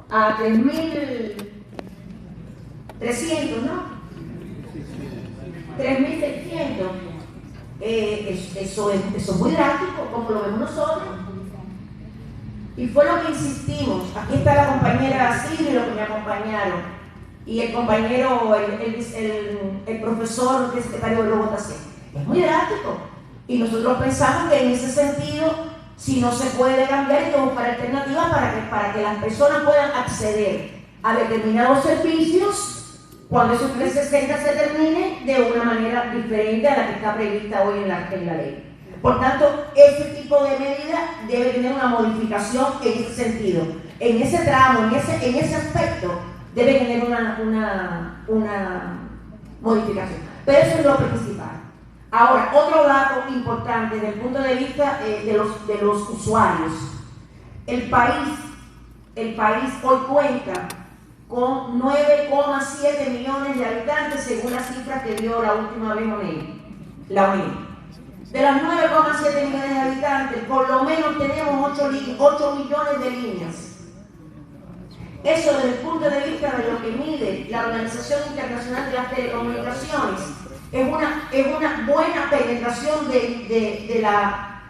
a 3.300, ¿no? 3.600. Eso es muy drástico, como lo vemos nosotros. Y fue lo que insistimos. Aquí está la compañera Silvia y los que me acompañaron. Y el compañero, el profesor, que es secretario de Bogotá. Es muy drástico. Y nosotros pensamos que en ese sentido, si no se puede cambiar, hay que buscar alternativas para que las personas puedan acceder a determinados servicios cuando esos 360 se termine de una manera diferente a la que está prevista hoy en la ley. Por tanto, ese tipo de medida debe tener una modificación en ese sentido. En ese tramo, en ese aspecto, debe tener una modificación. Pero eso es lo principal. Ahora, otro dato importante desde el punto de vista de los usuarios. El país hoy cuenta con 9,7 millones de habitantes según las cifras que dio la última vez la ONU. De las 9,7 millones de habitantes, por lo menos tenemos 8 millones de líneas. Eso desde el punto de vista de lo que mide la Organización Internacional de las Telecomunicaciones, es una buena penetración de la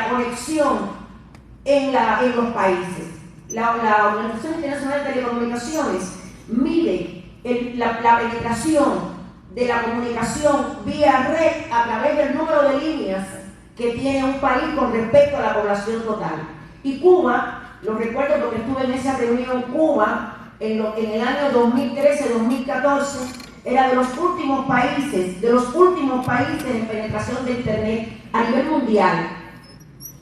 conexión en los países. La Organización Internacional de Telecomunicaciones mide la penetración de la comunicación vía red a través del número de líneas que tiene un país con respecto a la población total. Y Cuba, lo recuerdo porque estuve en esa reunión, Cuba en el año 2013-2014 era de los últimos países en penetración de Internet a nivel mundial,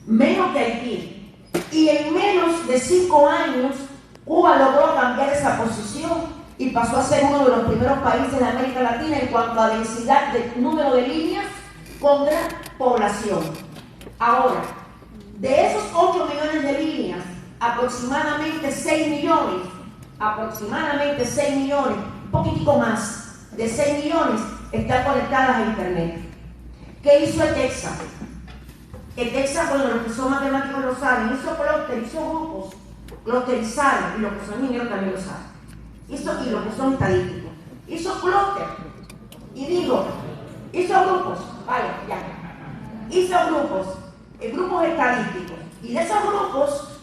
menos que Haití. Y en menos de 5 años, Cuba logró cambiar esa posición y pasó a ser uno de los primeros países de América Latina en cuanto a densidad de número de líneas contra población. Ahora, de esos 8 millones de líneas, aproximadamente 6 millones, un poquitico más de 6 millones están conectadas a Internet. ¿Qué hizo ETEXA? ETEXA, bueno, los que son matemáticos lo saben, hizo grupos, clusterizaron, y los que son ingenieros también lo saben. Y los que son estadísticos. Hizo clúster. Y digo, hizo grupos, vale, ya. Hizo grupos estadísticos. Y de esos grupos,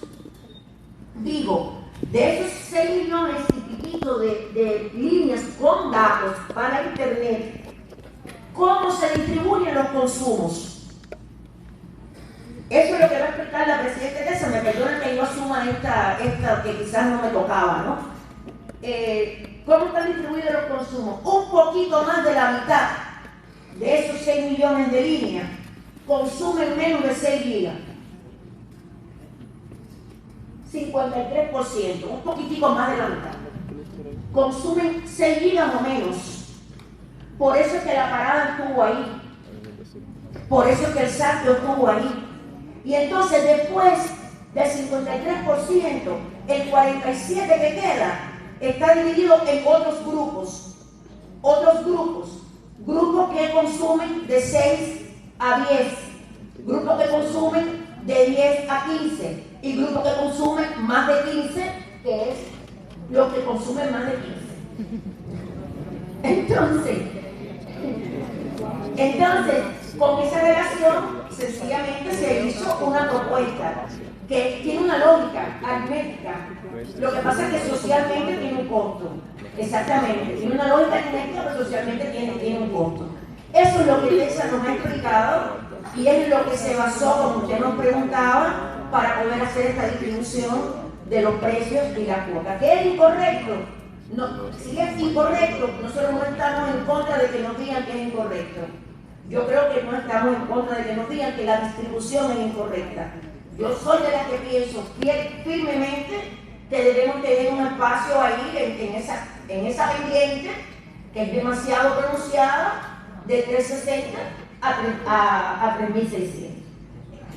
digo, de esos 6 millones y piquito de líneas con datos para Internet, ¿cómo se distribuyen los consumos? Eso es lo que va a explicar la presidenta Teresa. Me perdonen que yo asuma esta que quizás no me tocaba, ¿no? ¿Cómo están distribuidos los consumos? Un poquito más de la mitad de esos 6 millones de líneas consumen menos de 6 gigas. 53%, un poquitico más de la mitad. Consumen 6 gigas o menos. Por eso es que la parada estuvo ahí. Por eso es que el salto estuvo ahí. Y entonces después del 53%, el 47% que queda está dividido en otros grupos. Grupos que consumen de 6 a 10, grupos que consumen de 10 a 15 y grupos que consumen más de 15, que es los que consumen más de 15. Entonces, con esa relación, sencillamente se hizo una propuesta que tiene una lógica aritmética. Lo que pasa es que socialmente tiene un costo. Exactamente, tiene una lógica aritmética, pero socialmente tiene un costo. Eso es lo que Teresa nos ha explicado y es lo que se basó, como usted nos preguntaba, para poder hacer esta distribución de los precios y la cuota. ¿Qué es incorrecto? No, si es incorrecto, nosotros no estamos en contra de que nos digan que es incorrecto. Yo creo que no estamos en contra de que nos digan que la distribución es incorrecta. Yo soy de las que pienso firmemente que debemos tener un espacio ahí en esa pendiente que es demasiado pronunciada de 360 a 3.600.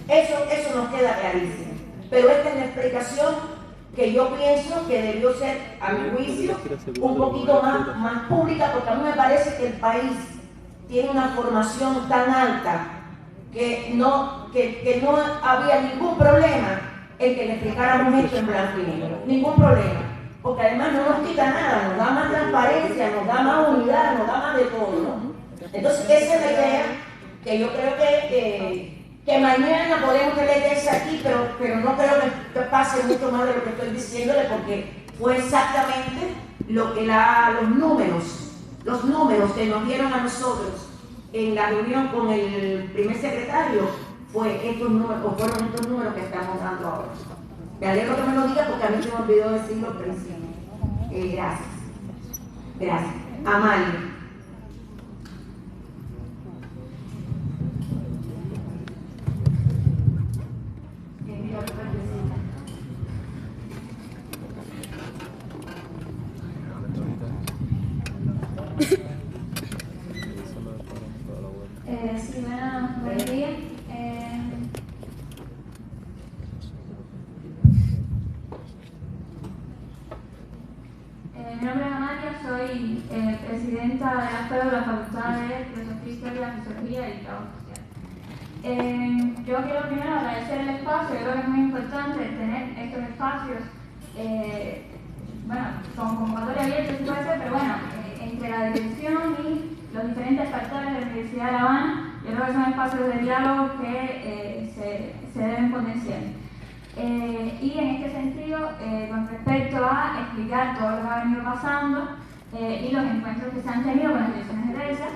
Eso nos queda clarísimo. Pero esta es la explicación que yo pienso que debió ser, a mi juicio, un poquito más pública, porque a mí me parece que el país tiene una formación tan alta que no había ningún problema en que le explicáramos esto en blanco y negro. Ningún problema. porque además no nos quita nada, nos da más transparencia, nos da más unidad, nos da más de todo, ¿no? Entonces esa es la idea que yo creo que mañana podemos tener esa aquí, pero no creo que pase mucho más de lo que estoy diciéndole, porque fue exactamente lo que los números que nos dieron a nosotros en la reunión con el primer secretario, fueron estos números que estamos dando ahora. Me alegro que me lo diga porque a mí se me olvidó decirlo al principio. Gracias. Gracias. Amalia. Sí, buenos días. Mi nombre es Amalia, soy presidenta de la FEU de la Facultad de Filosofía, Historia, Sociología y Trabajo Social. Yo quiero primero agradecer el espacio. Yo creo que es muy importante tener estos espacios, con convocatoria abierta, si puede ser, pero bueno, entre la dirección y los diferentes factores de la Universidad de La Habana, yo creo que son espacios de diálogo que se deben potenciar. Y en este sentido, con respecto a explicar todo lo que ha venido pasando y los encuentros que se han tenido con las direcciones de DELSA,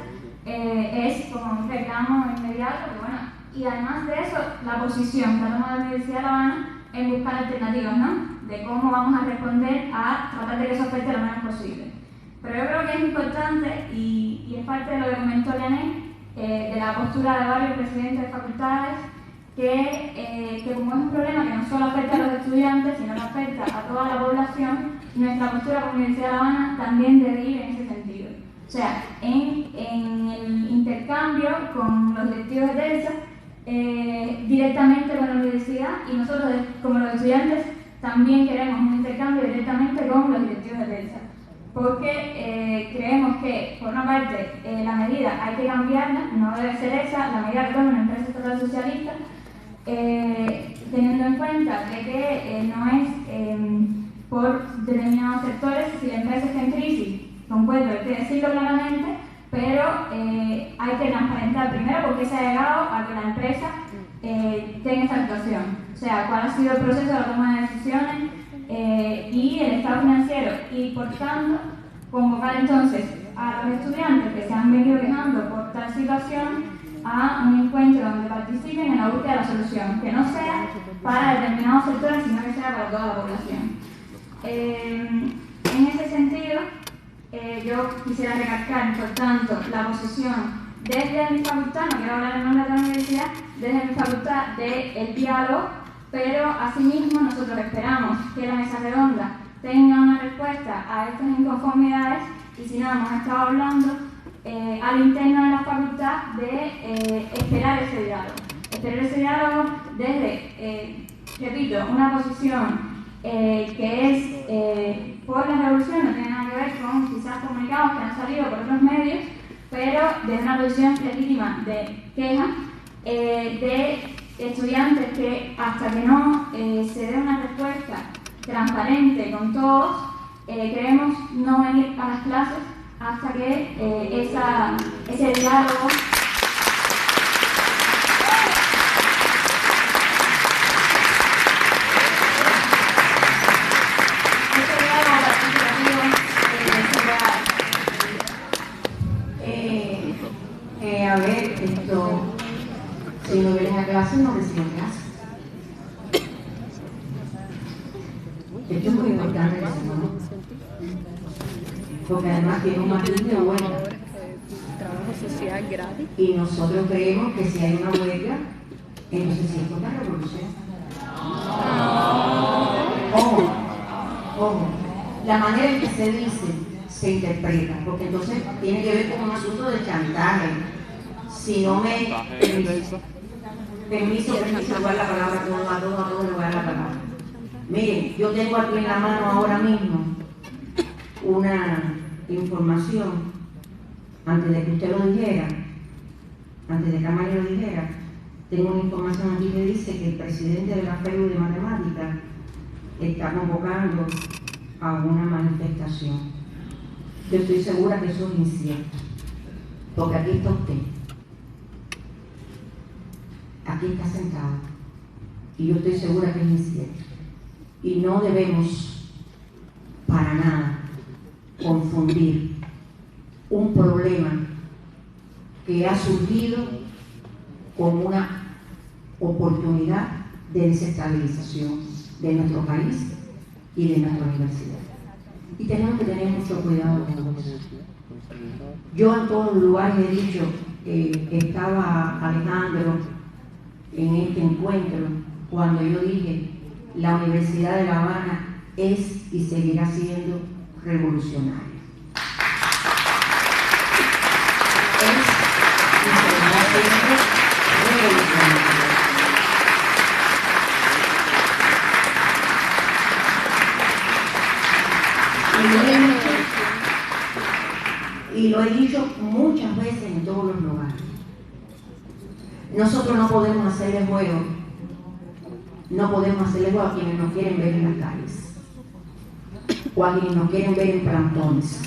es como un reclamo inmediato, que bueno, y además de eso, la posición que ha tomado la Universidad de La Habana en buscar alternativas, ¿no? De cómo vamos a responder a tratar de que eso afecte lo menos posible. Pero yo creo que es importante, y es parte de lo que comentó Leanne, de la postura de varios presidentes de facultades, que como es un problema que no solo afecta a los estudiantes, sino que afecta a toda la población, nuestra postura como Universidad de La Habana también debe ir en ese sentido. O sea, en el intercambio con los directivos de DELSA, directamente con la universidad, y nosotros como los estudiantes también queremos un intercambio directamente con los directivos de DELSA. Porque creemos que, por una parte, la medida hay que cambiarla, no debe ser esa, la medida que toma una empresa estatal socialista, teniendo en cuenta de que no es por determinados sectores. Si la empresa está en crisis, concuerdo, hay que decirlo claramente, pero hay que transparentar primero por qué se ha llegado a que la empresa tenga esta situación. O sea, cuál ha sido el proceso de la toma de decisiones y el estado financiero, y por tanto convocar entonces a los estudiantes que se han venido quejando por tal situación a un encuentro donde participen en la búsqueda de la solución, que no sea para determinados sectores, sino que sea para toda la población. En ese sentido, yo quisiera recalcar, por tanto, la posición desde mi facultad, no quiero hablar en nombre de la universidad, desde mi facultad del diálogo, pero asimismo nosotros esperamos que la mesa redonda tenga una respuesta a estas inconformidades, y si no, hemos estado hablando al interno de la facultad de esperar ese diálogo desde, repito, una posición que es por la revolución, no tiene nada que ver con quizás comunicados que han salido por otros medios, pero desde una posición legítima de queja de estudiantes que hasta que no se dé una respuesta transparente con todos, queremos no venir a las clases hasta que ese diálogo a ver, esto, si no vienes a clase, no reciben clase. Esto es muy importante, ¿no? Porque además tiene un matiz de huelga. Trabajo social gratis. Y nosotros creemos que si hay una huelga, entonces sí es una revolución. Ojo, la manera en que se dice se interpreta, porque entonces tiene que ver con un asunto de chantaje. Si no me permiso, igual la palabra, no a todos le voy a dar la palabra. Miren, yo tengo aquí en la mano ahora mismo una información, antes de que usted lo dijera, antes de que Amalia lo dijera, tengo una información aquí que dice que el presidente de la FEU de Matemáticas está convocando a una manifestación. Yo estoy segura que eso es incierto, porque aquí está usted, aquí está sentado, y yo estoy segura que es incierto. Y no debemos para nada confundir un problema que ha surgido con una oportunidad de desestabilización de nuestro país y de nuestra universidad. Y tenemos que tener mucho cuidado con eso. Yo en todos los lugares he dicho, estaba Alejandro en este encuentro, cuando yo dije, la Universidad de La Habana es y seguirá siendo revolucionaria. Es y seguirá siendo revolucionaria. Y lo he dicho muchas veces en todos los lugares. Nosotros no podemos hacerle juego, a quienes nos quieren ver en las calles o a quienes nos quieren ver en plantones,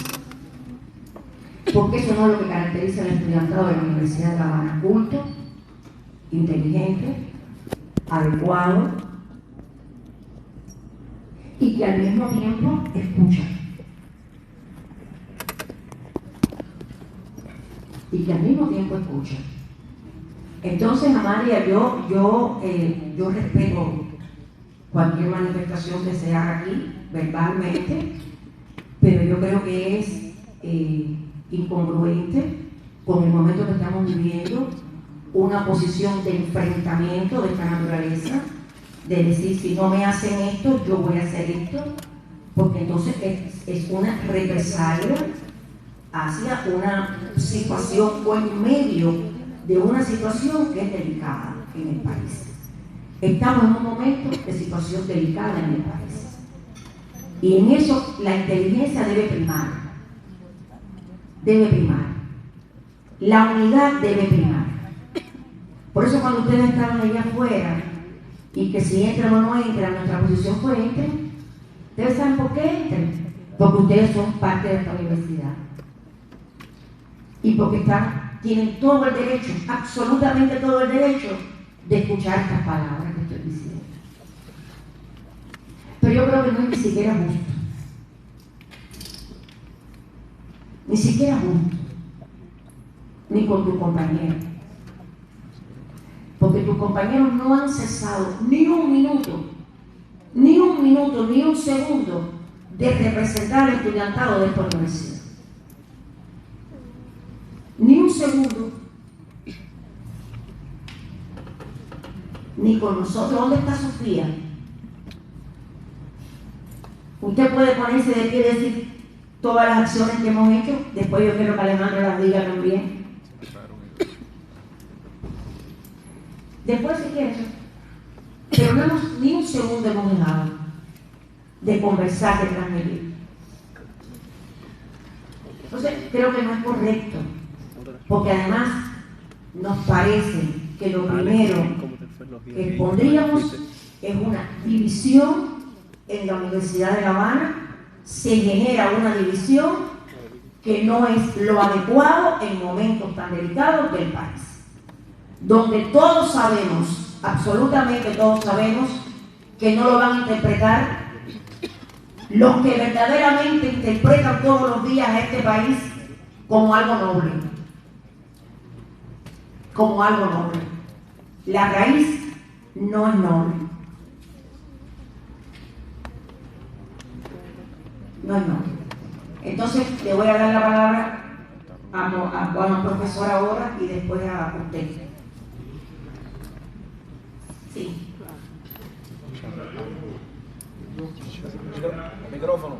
porque eso no es lo que caracteriza al estudiantado de la Universidad de La Habana: culto, inteligente, adecuado y que al mismo tiempo escucha. Entonces, Amalia, yo respeto cualquier manifestación que se haga aquí verbalmente, pero yo creo que es incongruente con el momento que estamos viviendo, una posición de enfrentamiento de esta naturaleza, de decir, si no me hacen esto, yo voy a hacer esto, porque entonces es una represalia hacia una situación o en medio de una situación que es delicada en el país. Estamos en un momento de situación delicada en el país. Y en eso la inteligencia debe primar. La unidad debe primar. Por eso cuando ustedes estaban allá afuera, y que si entran o no entran, nuestra posición fue entren. ¿Ustedes saben por qué entren? Porque ustedes son parte de esta universidad. Y porque tienen todo el derecho, absolutamente todo el derecho, de escuchar estas palabras que estoy diciendo. Pero yo creo que no es ni siquiera justo. Ni con tu compañero. Porque tus compañeros no han cesado ni un minuto, ni un segundo de representar al estudiantado de esta universidad. Ni un segundo. Ni con nosotros. ¿Dónde está Sofía? Usted puede ponerse de pie y decir todas las acciones que hemos hecho. Después yo quiero que Alejandro las diga también. Después si quieres. Pero ni un segundo hemos dejado de conversar, de transmitir. Entonces creo que no es correcto. Porque además nos parece que lo primero que pondríamos es una división en la Universidad de La Habana. Se genera una división que no es lo adecuado en momentos tan delicados del país, donde todos sabemos, absolutamente todos sabemos, que no lo van a interpretar los que verdaderamente interpretan todos los días a este país como algo noble. La raíz no es noble. Entonces le voy a dar la palabra a un profesor ahora y después a usted. Sí. Micrófono.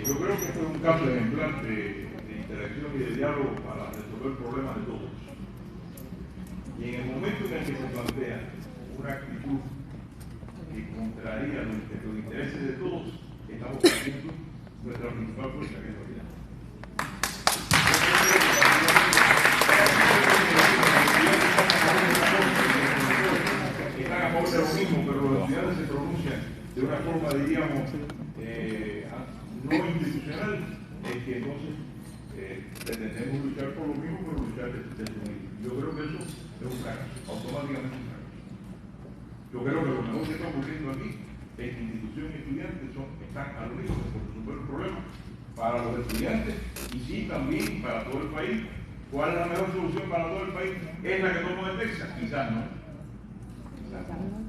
Yo creo que esto es un caso ejemplar de interacción y de diálogo para resolver problemas de todos. Y en el momento en el que se plantea una actitud que contraría los intereses de todos, estamos perdiendo nuestra principal fuerza, que es la unidad. de una forma, diríamos, no institucional, es que entonces pretendemos luchar por lo mismo, pero luchar desde lo mismo. Yo creo que eso es un fracaso, automáticamente un fracaso. Yo creo que lo mejor que está ocurriendo aquí es que institución y estudiantes están al único por resolver el problema para los estudiantes y sí también para todo el país. ¿Cuál es la mejor solución para todo el país? ¿Es la que tomó de Texas? Quizás no. Quizás no.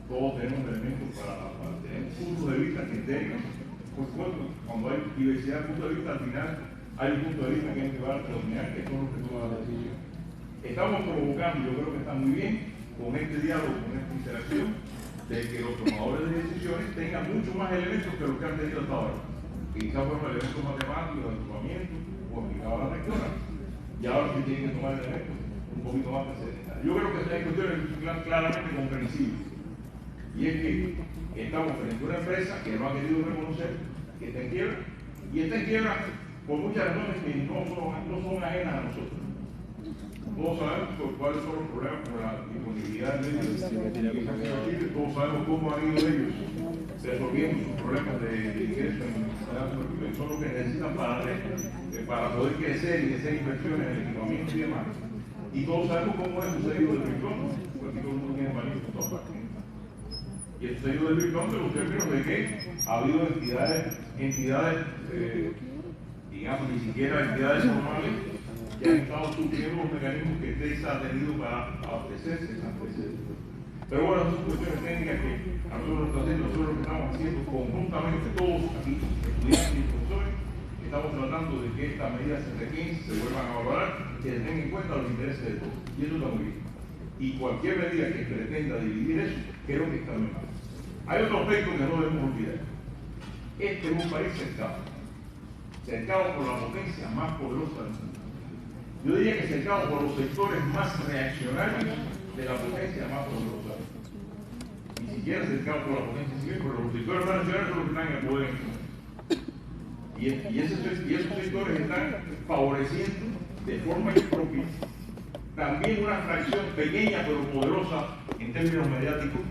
Todos tenemos elementos para tener puntos de vista que tengan. Por supuesto, cuando hay diversidad de puntos de vista, al final hay un punto de vista que hay que va a predominar, que son los que toman la decisión. Estamos provocando, yo creo que está muy bien, con este diálogo, con esta interacción, de que los tomadores de decisiones tengan mucho más elementos que los que han tenido hasta ahora. Quizás fueron elementos matemáticos, de agrupamiento o aplicados a la lectura. Y ahora sí tienen que tomar elementos un poquito más trascendentales. Yo creo que esta discusión es claramente comprensible. Y es que estamos frente a una empresa que no ha querido reconocer que está en quiebra. Y está en quiebra por muchas razones que no son ajenas a nosotros. Todos sabemos cuáles son los problemas con la disponibilidad de medios. Todos sabemos cómo han ido ellos resolviendo sus problemas de ingreso en son los que necesitan para poder crecer y hacer inversiones en equipamiento y demás. Y todos sabemos cómo es el sucedido del Big Bang, porque todo el mundo tiene manejo en todas partes. Y el sucedido del Big Bang de los términos de que ha habido entidades digamos, ni siquiera entidades normales que han estado sufriendo los mecanismos que TESA ha tenido para abastecerse. Pero bueno, son cuestiones técnicas que a nosotros lo que estamos haciendo conjuntamente, todos aquí, estudiantes y profesores, estamos tratando de que estas medidas se requisen, se vuelvan a valorar, que se tengan en cuenta los intereses de todos. Y eso está muy bien. Y cualquier medida que pretenda dividir eso, creo que está muy mal. Hay otro aspecto que no debemos olvidar. Este es un país cercado por la potencia más poderosa del mundo. Yo diría que cercado por los sectores más reaccionarios de la potencia más poderosa. Ni siquiera cercado por la potencia civil, pero los sectores más reaccionarios son los que están en el poder en este momento. Y esos sectores están favoreciendo de forma impropia también una fracción pequeña pero poderosa en términos mediáticos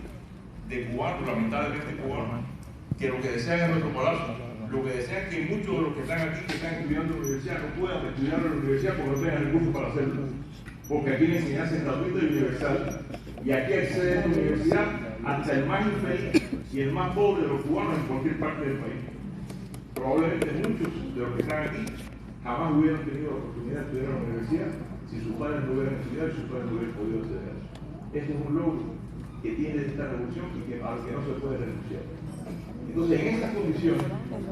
de cubanos, lamentablemente cubanos, que lo que desean es nuestro colapso. Lo que desean es que muchos de los que están aquí, que están estudiando en la universidad, no puedan estudiar en la universidad porque no tengan recursos para hacerlo. Porque aquí la enseñanza es gratuita y universal. Y aquí accede a la universidad hasta el más infeliz y el más pobre de los cubanos en cualquier parte del país. Probablemente muchos de los que están aquí jamás hubieran tenido la oportunidad de estudiar en la universidad si sus padres no hubieran estudiado y sus padres no hubieran podido acceder a eso. Este es un logro que tiene esta revolución y al que no se puede renunciar. Entonces, en estas condiciones,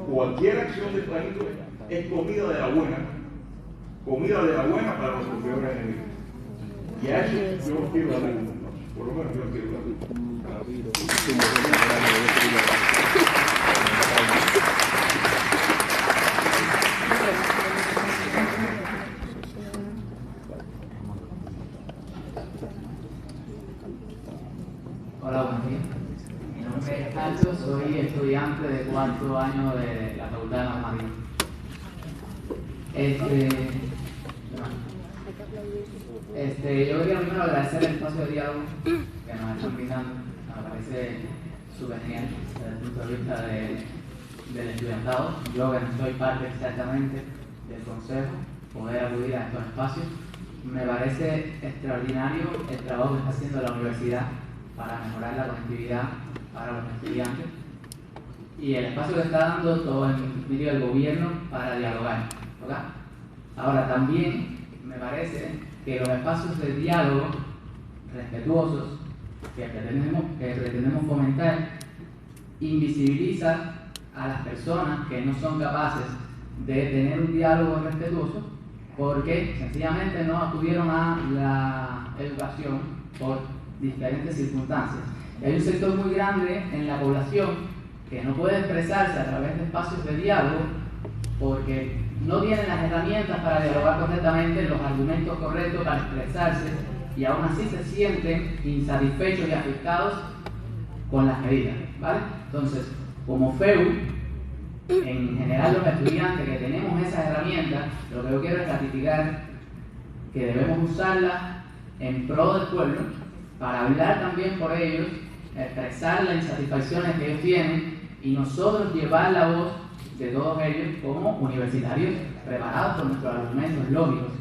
cualquier acción del país es comida de la buena para nuestros peores enemigos. Y a eso yo no quiero dar por lo menos yo no quiero dar. Hola, buenos días. Mi nombre es Aldo, soy estudiante de cuarto año de la Facultad de Matemáticas. Yo quería primero agradecer el espacio de diálogo que nos están brindando. Me parece súper genial desde el punto de vista del estudiantado. Yo que no soy parte exactamente del consejo, poder acudir a estos espacios. Me parece extraordinario el trabajo que está haciendo la universidad para mejorar la conectividad para los estudiantes y el espacio que está dando todo el Ministerio del Gobierno para dialogar. ¿Okay? Ahora, también me parece que los espacios de diálogo respetuosos que pretendemos fomentar invisibilizan a las personas que no son capaces de tener un diálogo respetuoso porque sencillamente no acudieron a la educación por diferentes circunstancias. Y hay un sector muy grande en la población que no puede expresarse a través de espacios de diálogo porque no tienen las herramientas para dialogar correctamente, los argumentos correctos para expresarse y aún así se sienten insatisfechos y afectados con las medidas, ¿vale? Entonces, como FEU, en general los estudiantes que tenemos esas herramientas, lo que yo quiero es ratificar que debemos usarlas en pro del pueblo para hablar también por ellos expresar las insatisfacciones que ellos tienen y nosotros llevar la voz de todos ellos como universitarios preparados con nuestros argumentos lógicos.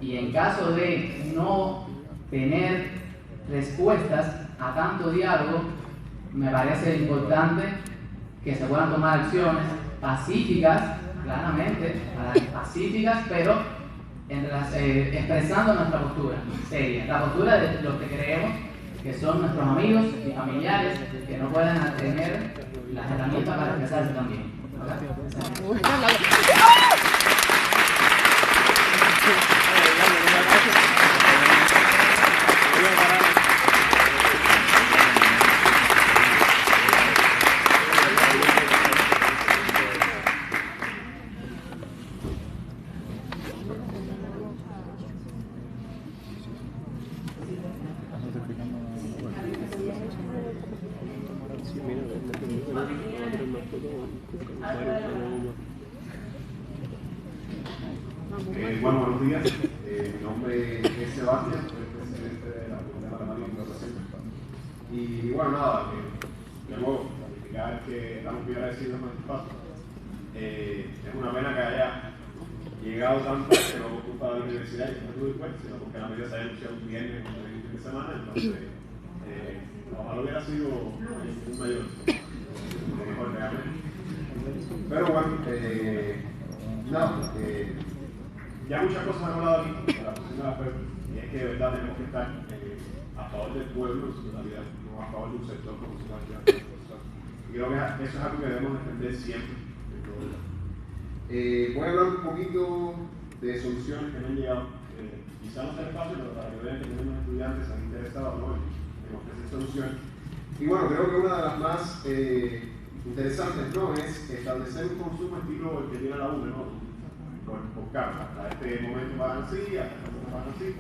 Y en caso de no tener respuestas a tanto diálogo, me parece importante que se puedan tomar acciones pacíficas, claramente, pacíficas, pero expresando nuestra postura seria, la postura de los que creemos que son nuestros amigos y familiares que no pueden tener las herramientas para expresarse también. Bueno, buenos días. Mi nombre es Sebastián, soy presidente de la Comunidad Matemática y Computación. Y bueno, nada, luego planificar que estamos muy agradecidos con este espacio. Es una pena que haya llegado tanto que no por culpa de la universidad y que no estuve después, sino porque la medida se haya anunciado un viernes o un fin de semana, entonces ojalá hubiera sido un mayor, mejor realmente. Pero bueno, nada, ya muchas cosas han hablado aquí de la posición de la FEP, y es que de verdad tenemos que estar a favor del pueblo en su totalidad, no a favor de un sector como su cantidad de personas. Y creo que eso es algo que debemos defender siempre. Voy a hablar un poquito de soluciones que me han llegado. Quizá no sea fácil, pero para que vean que tenemos estudiantes que se han interesado, ¿no?, en ofrecer soluciones. Y bueno, creo que una de las más interesantes, ¿no?, es establecer un consumo estilo el que tiene la UNE, ¿no?, por carta. Hasta este momento pagan así, hasta este momento pagan así.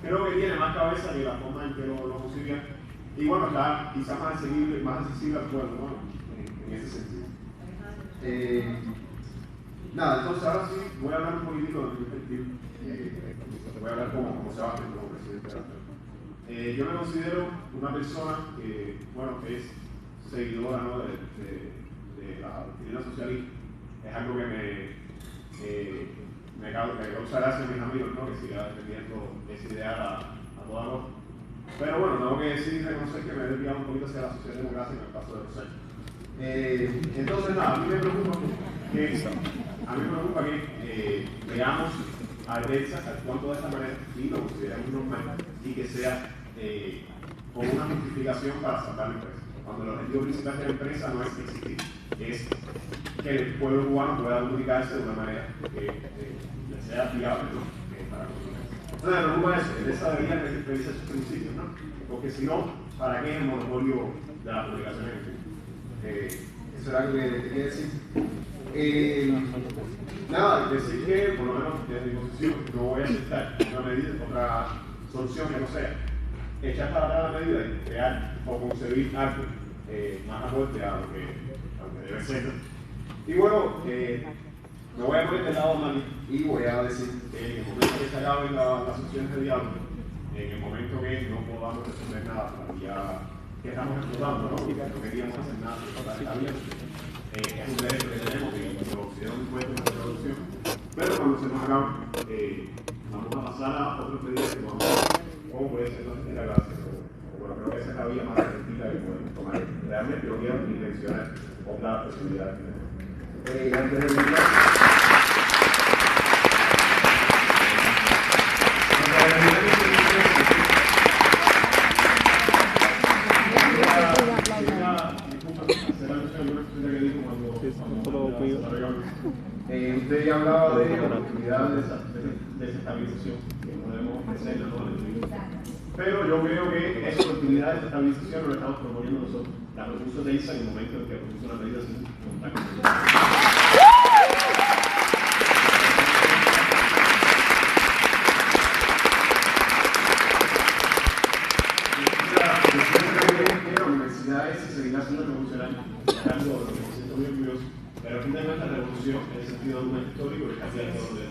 Creo que tiene más cabeza que la forma en que lo conciben. Y bueno, está quizás más accesible al pueblo, ¿no?, en ese sentido. Nada, entonces ahora sí voy a hablar un poquitito de mi perspectiva. Voy a hablar como Sebastián, como presidente de la FEP. Yo me considero una persona que, bueno, que es seguidora, ¿no?, de la doctrina socialista. Es algo que me causa gracia a mis amigos, ¿no?, que siga defendiendo esa idea a toda costa. Pero bueno, tengo que decir y reconocer que me he desviado un poquito hacia la socialdemocracia en el paso de los años. Entonces, nada, a mí me preocupa que veamos a Albertsas actuando de esta manera y lo consideramos normal y que sea con una justificación para salvar la empresa. Cuando el objetivo principal de la empresa no es existir, es que el pueblo cubano pueda comunicarse de una manera que sea viable, ¿no?, para comunicarse. Entonces, me preocupa eso, esa debería revisar sus principios, ¿no?, porque si no, ¿para qué el monopolio de la comunicación en el mundo? Eso era algo que quería decir. Nada, decir que, por lo menos desde mi posición, no voy a aceptar una medida, otra solución que no sea echar para atrás la medida y crear o concebir algo más aporte a lo que debe ser. Y bueno, me voy a poner del lado de Mani y voy a decir que en el momento que se acaben las sesiones de diálogo, en el momento que no podamos resolver nada, ya que estamos explotando, ¿no?, y que no queríamos hacer nada, está bien. Es un derecho que tenemos y lo consideramos un puesto en nuestra producción. Pero cuando se nos acabe, vamos a pasar a otros pedidos que vamos a ver cómo puede ser la tercera clase. Bueno, creo que esa es la vía más tranquila que podemos tomar. Realmente yo quiero direccionar otra posibilidad que tenemos. Antes de terminar, usted ya hablaba de oportunidades de desestabilización que podemos ofrecer a todos los individuos. Pero yo creo que esa oportunidad de desestabilización no la estamos proponiendo nosotros. La propuso de ISA en el momento en que propuso una medida sin contacto. La universidad se seguirá siendo revolucionaria, es algo de lo que me siento muy orgulloso. Pero a fin de cuentas, la revolución en el sentido de un momento histórico que cambia todo lo de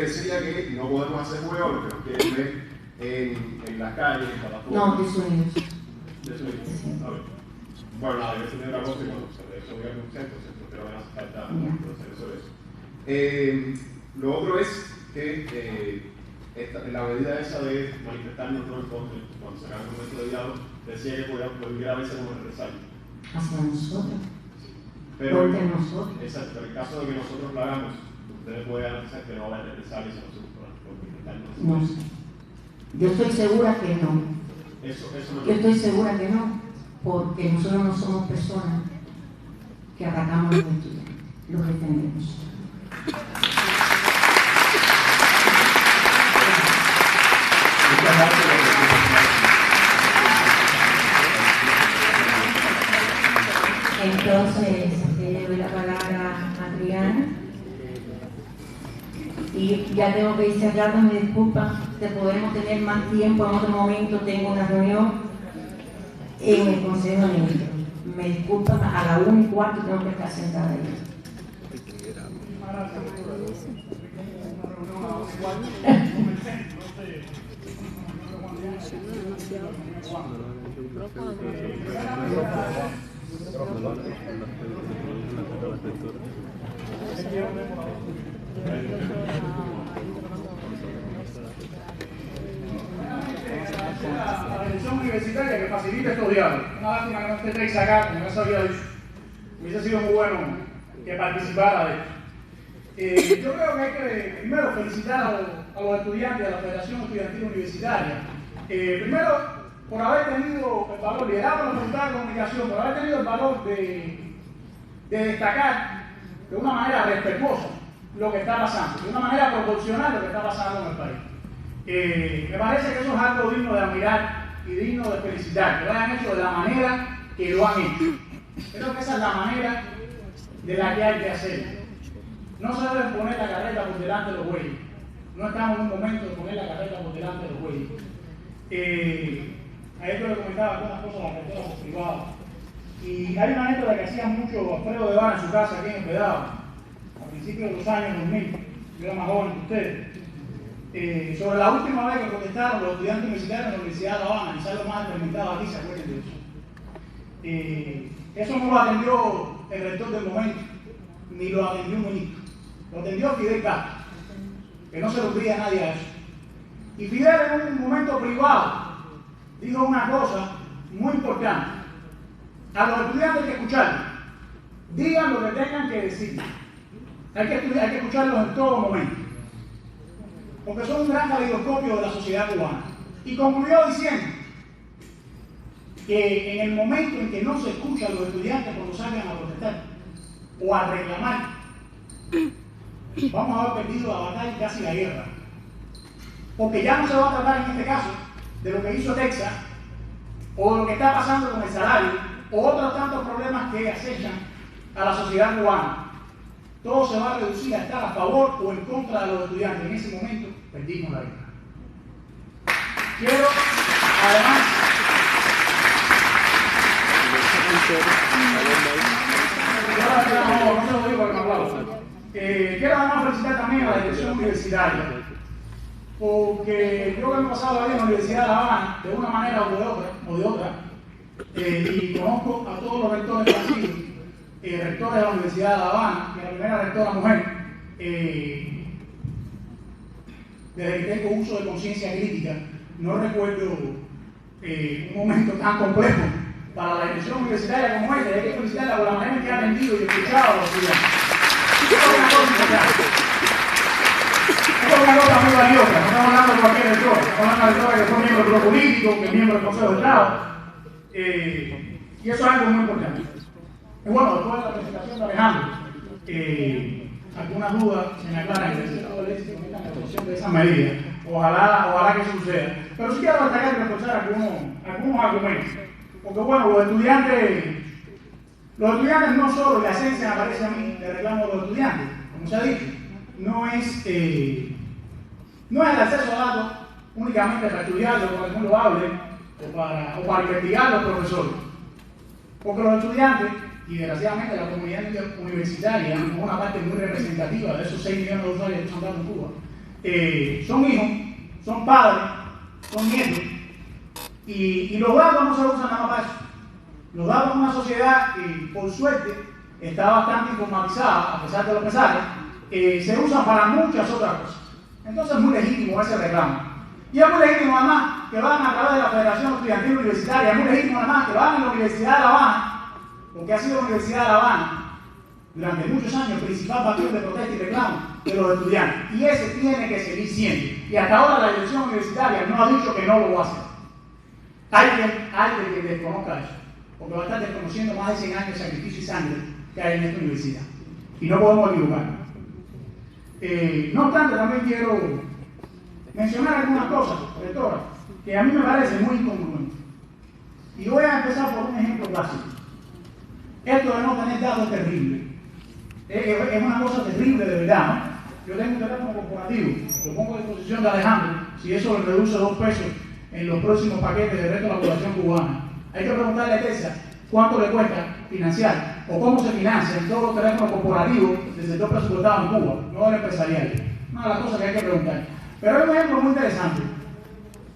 decía que no podemos hacer juegos, lo que nos quieren ver en las calles, en plataformas. No, desunidos. Desunidos. A ver. Bueno, nada, yo tenía otra cosa y bueno, eso voy a un centro, pero me hace falta hacer eso. Lo otro es que la medida esa de manifestarnos no en contra, cuando se acaba el momento de diálogo, decía que pudiera verse como represalia. Hacia nosotros. Pero, Contra nosotros. exacto, pero en caso de que nosotros lo hagamos, ustedes pueden analizar que no va a haber represalias a nosotros por manifestarnos. No sé. Yo estoy segura que no. Eso no. Yo estoy segura que no, porque nosotros no somos personas que atacamos a los estudiantes, los defendemos. Entonces, le doy la palabra a Adriana. Y ya tengo que ir cerrando, me disculpan, te podemos tener más tiempo en otro momento, tengo una reunión en el Consejo de Ministros. Me disculpan, a la 1:15 tengo que estar sentada ahí. La dirección universitaria que facilite estos diálogos. Una lástima que no esté Trey acá, como eso había dicho. Hubiese sido muy bueno que participara de esto. Yo creo que hay que primero felicitar a los estudiantes de la Federación Estudiantil Universitaria. Primero, por haber tenido el valor, liderado la Facultad de Comunicación, por haber tenido el valor de destacar de una manera respetuosa lo que está pasando, de una manera proporcional lo que está pasando en el país. Me parece que eso es algo digno de admirar y digno de felicitar, que lo hayan hecho de la manera que lo han hecho. Creo que esa es la manera de la que hay que hacerlo. No se debe poner la carreta por delante de los bueyes. No estamos en un momento de poner la carreta por delante de los bueyes. A esto le comentaba algunas cosas de la cartera por privado. Y hay una anécdota que hacía mucho Alfredo de Vara en su casa aquí en el Pedado, a principios de los años 2000. Yo era más joven que ustedes. Sobre la última vez que protestaron los estudiantes universitarios en la Universidad de La Habana, quizás lo más experimentado aquí, se acuerdan de eso. Eso no lo atendió el rector del momento, ni lo atendió un ministro. Lo atendió Fidel Castro, que no se lo olvida a nadie a eso. Y Fidel en un momento privado dijo una cosa muy importante. A los estudiantes hay que escucharlos. Digan lo que tengan que decir. Hay que escucharlos en todo momento. Porque son un gran caleidoscopio de la sociedad cubana. Y concluyó diciendo que en el momento en que no se escuchan los estudiantes cuando salgan a protestar o a reclamar, vamos a haber perdido la batalla y casi la guerra. Porque ya no se va a tratar en este caso de lo que hizo Texas o de lo que está pasando con el salario o otros tantos problemas que acechan a la sociedad cubana. Todo se va a reducir a estar a favor o en contra de los estudiantes. En ese momento perdimos la guerra. Quiero, además, quiero además felicitar también a la dirección universitaria, porque yo que me he pasado la vida en la Universidad de La Habana, de una manera o de otra, y conozco a todos los rectores que han sido rectores de la Universidad de La Habana, y la primera rectora mujer, desde que tengo uso de conciencia crítica, no recuerdo un momento tan complejo para la dirección universitaria como este. Hay que felicitarla por la manera en que ha atendido y escuchado a los estudiantes. Esto es una cosa importante. Esto es una cosa muy valiosa. No estamos hablando de cualquier rector. Estamos hablando de rectores que son miembros del grupo político, que es miembro del Consejo de Estado. Y eso es algo muy importante. Y bueno, después de la presentación de Alejandro, algunas dudas se me aclaran y todo el éxito en esta negociación de esas medidas. Ojalá que suceda. Pero sí quiero destacar y reforzar algunos argumentos. Porque bueno, los estudiantes no solo, la esencia me parece a mí, de reclamo de los estudiantes, como se ha dicho, no es el acceso a datos únicamente para estudiarlo, para que uno hable, o para investigar los profesores. Porque los estudiantes, y desgraciadamente la comunidad universitaria, es una parte muy representativa de esos 6 millones de usuarios que son datos en Cuba, son hijos, son padres, son nietos, y los datos no se usan nada más para eso. Los datos en una sociedad que, por suerte, está bastante informatizada, a pesar de los pesares, se usan para muchas otras cosas. Entonces es muy legítimo ese reclamo. Y es muy legítimo además que lo hagan a través de la Federación Estudiantil Universitaria, es muy legítimo además que lo hagan en la Universidad de La Habana, porque ha sido la Universidad de La Habana durante muchos años el principal partido de protesta y reclamo de los estudiantes. Y ese tiene que seguir siendo. Y hasta ahora la dirección universitaria no ha dicho que no lo va a hacer. Alguien que desconozca eso, porque va a estar desconociendo más de 100 años de sacrificio y sangre que hay en esta universidad. Y no podemos equivocarnos. No obstante, también quiero mencionar algunas cosas, rectora, que a mí me parecen muy incongruentes. Y voy a empezar por un ejemplo clásico. Esto de no tener datos es terrible. Es una cosa terrible de verdad, ¿no? Yo tengo un teléfono corporativo, lo pongo a disposición de Alejandro, si eso le reduce 2 pesos en los próximos paquetes de resto de la población cubana. Hay que preguntarle a Teresa cuánto le cuesta financiar o cómo se financian todos los teléfonos corporativos del sector presupuestado en Cuba, no del empresarial. Una de las cosas que hay que preguntar. Pero hay un ejemplo muy interesante.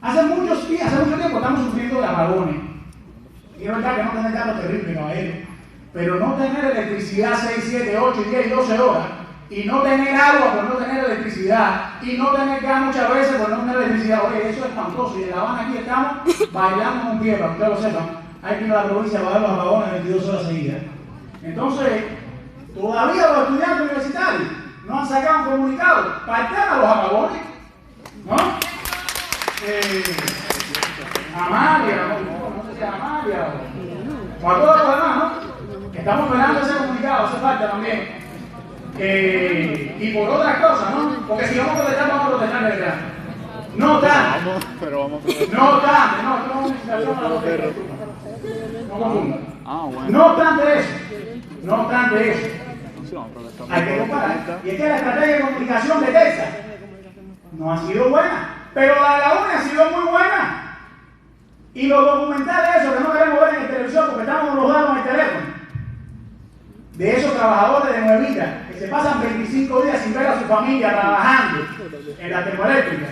Hace mucho tiempo estamos sufriendo de apagones. Y es verdad que no tener datos terrible, caballero. Pero no tener electricidad 6, 7, 8, 10, 12 horas, y no tener agua por no tener electricidad, y no tener gas muchas veces por no tener electricidad. Oye, eso es espantoso. Y en La Habana aquí estamos bailando con un pie, para que ustedes lo sepan. Hay que ir a la provincia a ver los apagones 22 horas seguidas. Entonces, todavía los estudiantes universitarios no han sacado un comunicado para estar a los apagones, ¿no? Amalia, no sé si es Amalia o a todos los demás, ¿no? Estamos esperando ese comunicado, hace falta también. Y por otras cosas, ¿no? Porque si vamos a protestar, vamos a protestar de verdad. No tanto. No confunda. No obstante eso, hay que comparar. Y es que la estrategia de comunicación de Teresa no ha sido buena, pero la de la UNE ha sido muy buena. Y los documentales, eso que no queremos ver en el televisor porque estamos con los datos en el teléfono, de esos trabajadores de Nuevita que se pasan 25 días sin ver a su familia trabajando en la termoeléctrica,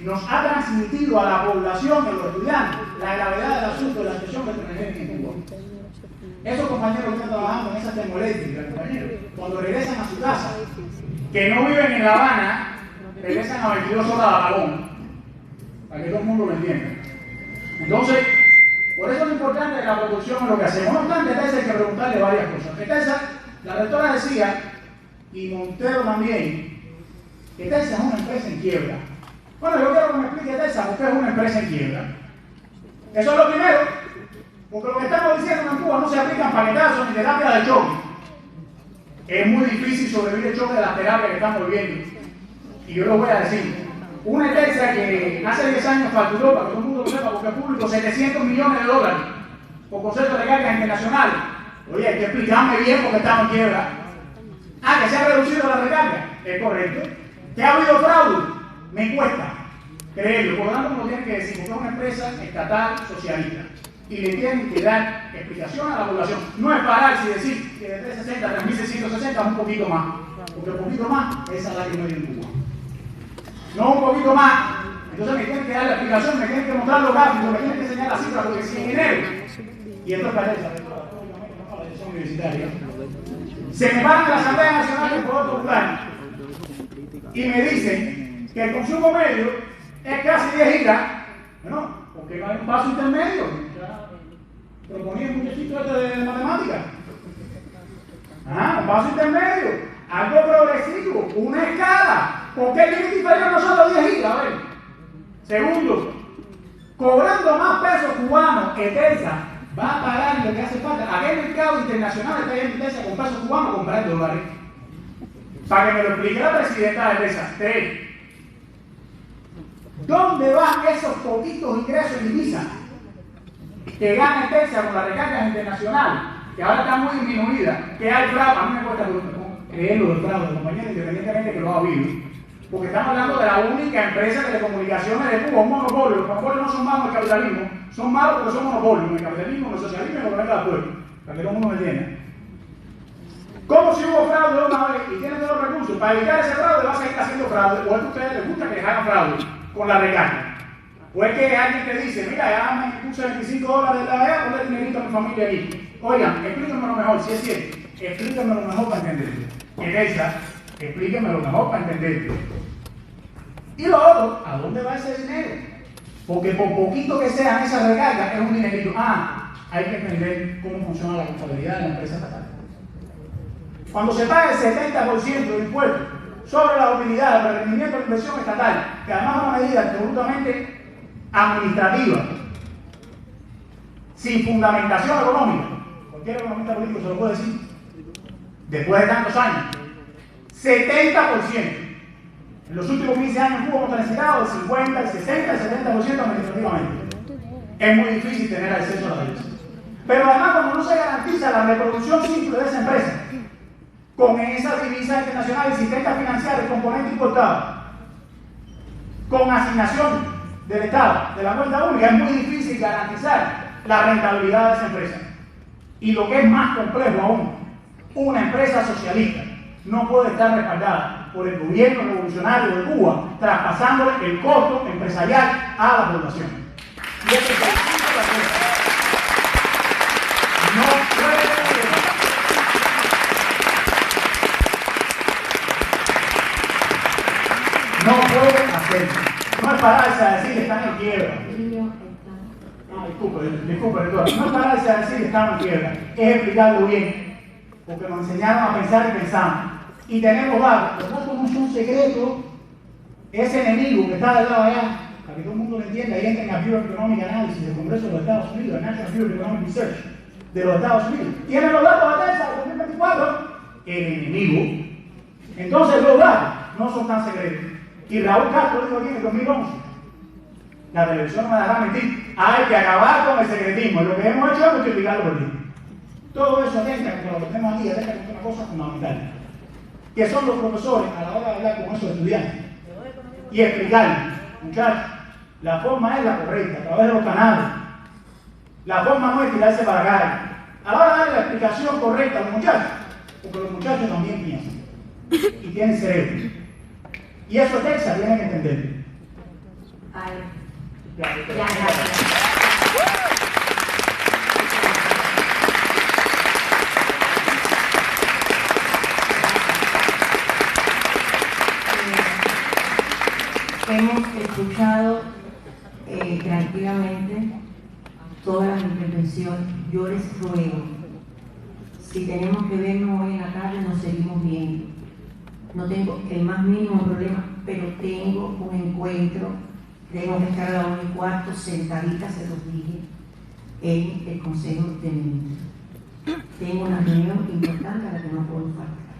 nos ha transmitido a la población, a los estudiantes, la gravedad del asunto de la situación que tenemos en Cuba. Esos compañeros que están trabajando en esa termoeléctrica, compañeros, cuando regresan a su casa, que no viven en La Habana, regresan a 22 horas de apagón, para que todo el mundo lo entienda. Entonces, por eso lo importante de la producción es lo que hacemos. No obstante, a Teresa hay que preguntarle varias cosas. Teresa, la rectora decía, y Montero también, que Teresa es una empresa en quiebra. Bueno, yo quiero que me explique Teresa por qué es una empresa en quiebra. Eso es lo primero, porque lo que estamos diciendo en Cuba no se aplican paquetazos ni terapias de choque. Es muy difícil sobrevivir el choque de las terapias que estamos viviendo. Y yo lo voy a decir. Una empresa que hace 10 años facturó, para que todo el mundo lo sepa, porque es público, $700 millones por concepto de cargas internacionales. Oye, hay que explicarme bien porque estamos en quiebra. Que se ha reducido la recarga. Es correcto. ¿Que ha habido fraude? Me cuesta creerlo. Por lo tanto, uno tiene que decir, porque es una empresa estatal socialista. Y le tienen que dar explicación a la población. No es pararse y decir que de 360 a 3.660 es un poquito más. Porque un poquito más es salario medio en Cuba. No un poquito más. Entonces me tienen que dar la explicación, me tienen que mostrar los gráficos, me tienen que enseñar las cifras, porque si en enero, y esto es para esa universitaria, se me van a la Asamblea Nacional del Poder Popular y me dicen que el consumo medio es casi 10 gigas, bueno, porque no hay un paso intermedio. Ya proponía un muchachito este de matemáticas. Un paso intermedio, algo progresivo, una escala. ¿Por qué el límite inferior no son los 10 gigas? A ver. Segundo, cobrando más pesos cubanos que Teresa va a pagar lo que hace falta. ¿A qué mercado internacional está yendo Teresa con pesos cubanos a comprar dólares? Para que me lo explique la presidenta de Teresa. 3. ¿Dónde van esos poquitos ingresos en divisa que gana Teresa con las recargas internacionales, que ahora están muy disminuidas, que hay fraude? A mí me cuesta creerlo del fraude, compañeros, independientemente de que lo ha habido. Porque estamos hablando de la única empresa de telecomunicaciones de Cuba, un monopolio. Los monopolios no son malos del capitalismo, son malos porque son monopolios. El capitalismo, el socialismo y lo que venga después, para que todo el mundo me entienda. Como si hubo fraude de una vez y tienen todos los recursos para evitar ese fraude, va a seguir haciendo fraude. O es que a ustedes les gusta que les hagan fraude con la recarga. O es que hay alguien que dice, mira, ya me puse $25 de la EA, ponle dinerito a mi familia ahí. Oigan, explíquenmelo mejor, si es cierto, explíquenmelo mejor para entenderlo. Teresa, explíquenmelo mejor para entenderlo. Y lo otro, ¿a dónde va ese dinero? Porque por poquito que sean esas recargas, es un dinerito. Hay que entender cómo funciona la contabilidad de la empresa estatal. Cuando se paga el 70% de impuestos sobre la utilidad del rendimiento de la inversión estatal, que además es una medida absolutamente administrativa, sin fundamentación económica, cualquier economista político se lo puede decir, después de tantos años, 70%. En los últimos 15 años en Cuba hemos transitado el 50, el 60, el 70% administrativamente. Es muy difícil tener acceso a la divisa. Pero además, cuando no se garantiza la reproducción simple de esa empresa, con esas divisas internacionales y intentas financiar el componente importado, con asignación del Estado, de la cuenta única, es muy difícil garantizar la rentabilidad de esa empresa. Y lo que es más complejo aún, una empresa socialista no puede estar respaldada por el gobierno revolucionario de Cuba, traspasándole el costo empresarial a la población. Y eso es el punto de la cosa. No pueden hacerlo. No es pararse a decir que están en quiebra. Disculpe, doctor. No es pararse a decir que estamos en quiebra. Es explicarlo bien. Porque nos enseñaron a pensar y pensamos. Y tenemos datos. Los datos no son secretos. Ese enemigo que está del lado allá, para que todo el mundo lo entienda, y entren al Bureau of Economic Analysis del Congreso de los Estados Unidos, el National Bureau of Economic Research de los Estados Unidos. Tienen los datos de ATESA del 2024. El enemigo. Entonces los datos no son tan secretos. Y Raúl Castro dijo aquí en el 2011, la televisión no me dejará mentir, hay que acabar con el secretismo. Y lo que hemos hecho es multiplicarlo por 10. Todo eso atenta, como lo tenemos aquí, atenta con una cosa fundamental, que son los profesores a la hora de hablar con esos estudiantes y explicarles, muchachos, la forma es la correcta, a través de los canales. La forma no es tirarse para acá. A la hora de darle la explicación correcta a los muchachos, porque los muchachos también piensan y tienen cerebro. Y eso Texas tiene que entenderlo. Gracias. Hemos escuchado tranquilamente todas las intervenciones. Yo les ruego, si tenemos que vernos hoy en la tarde, nos seguimos viendo. No tengo el más mínimo problema, pero tengo un encuentro, tengo que estar a la 1:15 sentadita, se los dije, en el Consejo de Ministros. Tengo una reunión importante a la que no puedo faltar.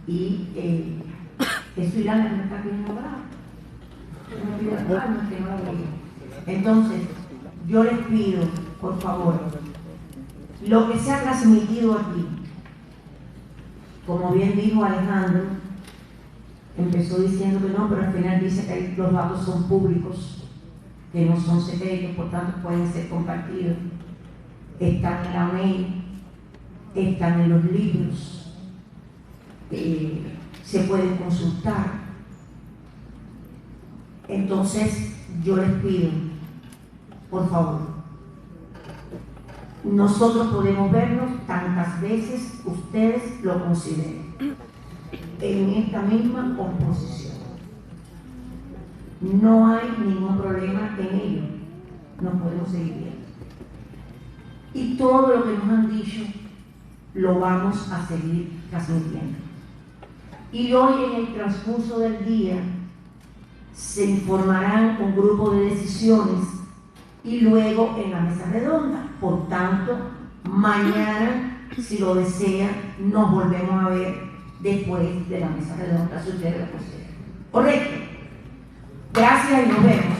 Y eso irá a la que está pidiendo bravo. Entonces, yo les pido, por favor, lo que se ha transmitido aquí, como bien dijo Alejandro, empezó diciendo que no, pero al final dice que los datos son públicos, que no son secretos, por tanto pueden ser compartidos. Están en la mail, están en los libros, se pueden consultar. Entonces, yo les pido, por favor, nosotros podemos vernos tantas veces ustedes lo consideren en esta misma composición. No hay ningún problema en ello. Nos podemos seguir viendo. Y todo lo que nos han dicho lo vamos a seguir transmitiendo. Y hoy en el transcurso del día se informarán un grupo de decisiones y luego en la mesa redonda. Por tanto, mañana, si lo desean, nos volvemos a ver después de la mesa redonda, si ustedes lo consideran. ¿Correcto? Gracias y nos vemos.